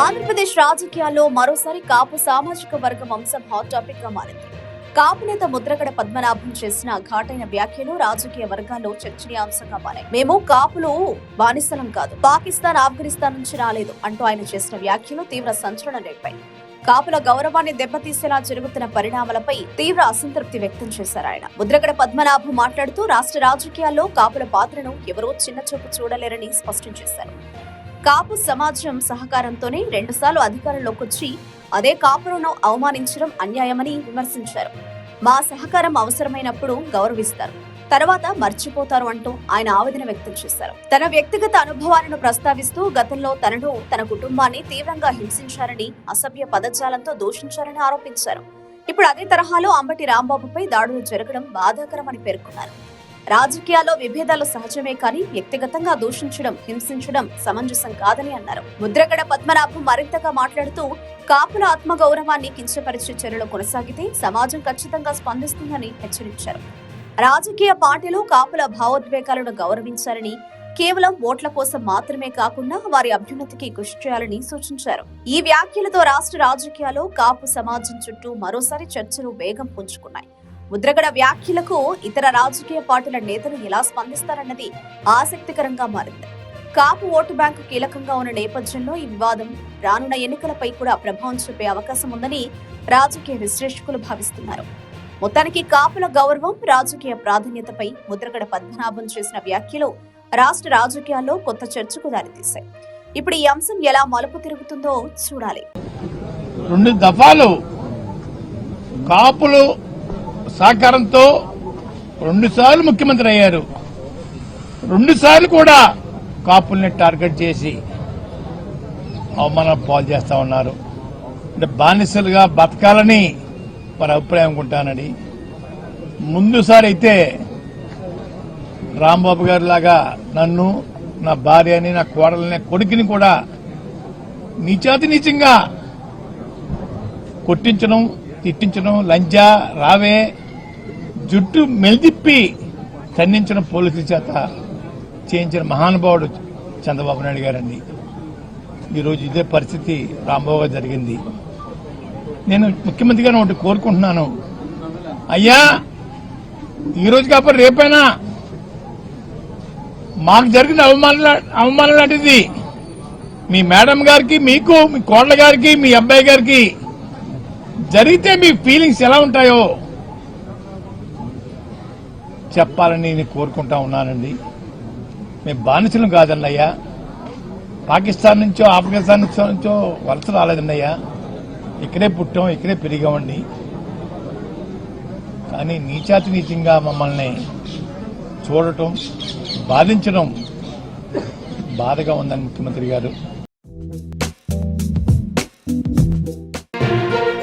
ఆంధ్రప్రదేశ్ రాజకీయాల్లో మరోసారి కాపు సామాజిక వర్గం అంశం హాట్ టాపిక్ గా మారింది. కాపు నేత ముద్రగడ పద్మనాభం చేసిన ఘాటైన వ్యాఖ్యలు రాజకీయ వర్గాల్లో చర్చనీయాంశంగా మారాయి. మేము కాపులు బానిసలం కాదు, పాకిస్తాన్ ఆఫ్ఘనిస్తాన్ నుంచి రాలేదు అంటూ ఆయన చేసిన వ్యాఖ్యలు తీవ్ర సంచలనం రేపాయి. కాపుల గౌరవాన్ని దెబ్బతీసేలా జరుగుతున్న పరిణామాలపై తీవ్ర అసంతృప్తి వ్యక్తం చేశారు ఆయన. ముద్రగడ పద్మనాభం మాట్లాడుతూ రాష్ట్ర రాజకీయాల్లో కాపుల పాత్రను ఎవరూ చిన్నచూపు చూడలేరని స్పష్టం చేశారు. కాపు సమాజం సహకారంతోనే 2 సార్లు అధికారంలోకి వచ్చి అదే కాపులను అవమానించడం అన్యాయమని విమర్శించారు. మా సహకారం అవసరమైనప్పుడు గౌరవిస్తారు, తర్వాత మర్చిపోతారు అంటూ ఆయన ఆవేదన వ్యక్తం చేశారు. తన వ్యక్తిగత అనుభవాలను ప్రస్తావిస్తూ గతంలో తనను, తన కుటుంబాన్ని తీవ్రంగా హింసించారని, అసభ్య పదజాలంతో దూషించారని ఆరోపించారు. ఇప్పుడు అదే తరహాలో అంబటి రాంబాబుపై దాడులు జరగడం బాధాకరమని పేర్కొన్నారు. రాజకీయాల్లో విభేదాలు సహజమే కానీ వ్యక్తిగతంగా దూషించడం, హింసించడం సమంజసం కాదని అన్నారు. ముద్రగడ పద్మనాభం మరింతగా మాట్లాడుతూ కాపుల ఆత్మగౌరవాన్ని కించపరిచే చర్యలు కొనసాగితే సమాజం ఖచ్చితంగా స్పందిస్తుందని హెచ్చరించారు. రాజకీయ పార్టీలు కాపుల భావోద్వేగాలను గౌరవించాలని, కేవలం ఓట్ల కోసం మాత్రమే కాకుండా వారి అభ్యున్నతికి కృషి చేయాలని సూచించారు. ఈ వ్యాఖ్యలతో రాష్ట్ర రాజకీయాల్లో కాపు సమాజం చుట్టూ మరోసారి చర్చలు వేగం పుంజుకున్నాయి. ముద్రగడ వ్యాఖ్యలకు ఇతర రాజకీయ పార్టీల నేతలు ఎలా స్పందిస్తారన్నది ఆసక్తికరంగా మారింది. కాపు ఓటు బ్యాంకు కీలకంగా ఉన్న నేపథ్యంలో ఈ వివాదం రానున్న ఎన్నికలపై కూడా ప్రభావం చూపే అవకాశం ఉందని రాజకీయ విశ్లేషకులు భావిస్తున్నారు. మొత్తానికి కాపుల గౌరవం, రాజకీయ ప్రాధాన్యతపై ముద్రగడ పద్మనాభం చేసిన వ్యాఖ్యలు రాష్ట్ర రాజకీయాల్లో కొత్త చర్చకు దారితీశాయి. ఇప్పుడు ఈ అంశం ఎలా మలుపు తిరుగుతుందో చూడాలి. 2 దఫాలు కాపులు సహకారంతో 2 సార్లు ముఖ్యమంత్రి అయ్యారు. 2 సార్లు కూడా కాపుల్ని టార్గెట్ చేసి అవమానం పాలు చేస్తా ఉన్నారు. అంటే బానిసలుగా బతకాలని వారి అభిప్రాయం అనుకుంటానని. ముందుసారి అయితే రాంబాబు గారి లాగా నన్ను, నా భార్యని, నా కోడలని, కొడుకుని కూడా నీచాతి నీచంగా కొట్టించడం, తిట్టించడం, లంజా రావే, జుట్టు మెలిదిప్పి ఖండించడం పోలీసుల చేత చేయించిన మహానుభావుడు చంద్రబాబు నాయుడు గారండి. ఈరోజు ఇదే పరిస్థితి రాంబాబు గారు జరిగింది. నేను ముఖ్యమంత్రి గారిని ఒకటి కోరుకుంటున్నాను, అయ్యా ఈరోజు కాకపోతే రేపైనా మాకు జరిగిన అవమానం లాంటిది మీ మేడం గారికి, మీకు, మీ కోడల గారికి, మీ అబ్బాయి గారికి జరిగితే మీ ఫీలింగ్స్ ఎలా ఉంటాయో చెప్పాలని నేను కోరుకుంటా ఉన్నానండి. మేము బానిసలం కాదండి అయ్యా, పాకిస్తాన్ నుంచో ఆఫ్ఘనిస్తాన్ నుంచో వలస రాలేదండి అయ్యా, ఇక్కడే పుట్టాం, ఇక్కడే పెరిగామండి. కానీ నీచాతి నీచంగా మమ్మల్ని చూడటం, బాధించడం బాధగా ఉందని ముఖ్యమంత్రి గారు